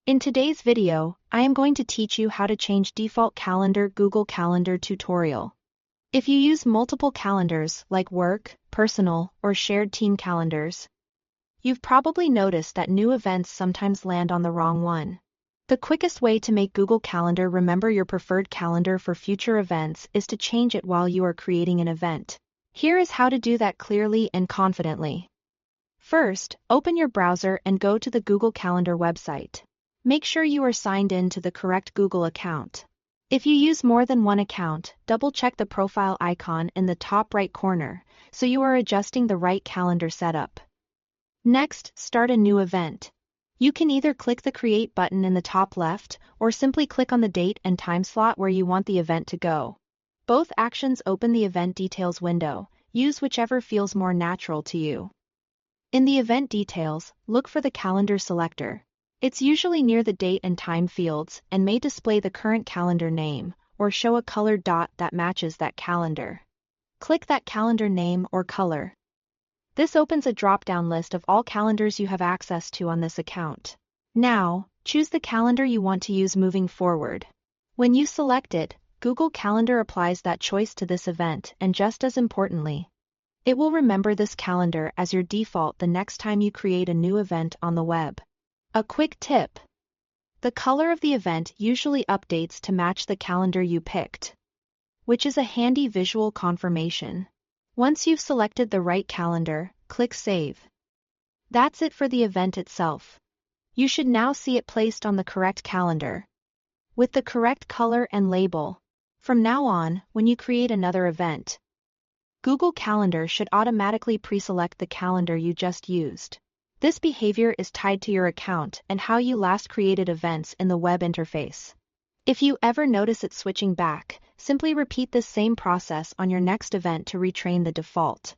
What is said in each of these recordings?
In today's video, I am going to teach you how to change default calendar Google Calendar tutorial. If you use multiple calendars like work, personal, or shared team calendars, you've probably noticed that new events sometimes land on the wrong one. The quickest way to make Google Calendar remember your preferred calendar for future events is to change it while you are creating an event. Here is how to do that clearly and confidently. First, open your browser and go to the Google Calendar website. Make sure you are signed in to the correct Google account. If you use more than one account, double-check the profile icon in the top right corner, so you are adjusting the right calendar setup. Next, start a new event. You can either click the Create button in the top left, or simply click on the date and time slot where you want the event to go. Both actions open the event details window. Use whichever feels more natural to you. In the event details, look for the calendar selector. It's usually near the date and time fields and may display the current calendar name, or show a colored dot that matches that calendar. Click that calendar name or color. This opens a drop-down list of all calendars you have access to on this account. Now, choose the calendar you want to use moving forward. When you select it, Google Calendar applies that choice to this event, and just as importantly, it will remember this calendar as your default the next time you create a new event on the web. A quick tip: the color of the event usually updates to match the calendar you picked, which is a handy visual confirmation. Once you've selected the right calendar, click Save. That's it for the event itself. You should now see it placed on the correct calendar, with the correct color and label. From now on, when you create another event, Google Calendar should automatically pre-select the calendar you just used. This behavior is tied to your account and how you last created events in the web interface. If you ever notice it switching back, simply repeat this same process on your next event to retrain the default.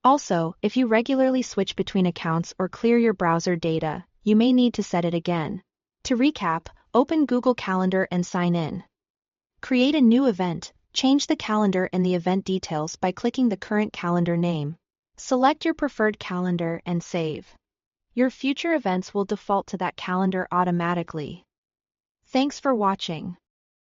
Also, if you regularly switch between accounts or clear your browser data, you may need to set it again. To recap, open Google Calendar and sign in. Create a new event. Change the calendar in the event details by clicking the current calendar name. Select your preferred calendar and save. Your future events will default to that calendar automatically. Thanks for watching.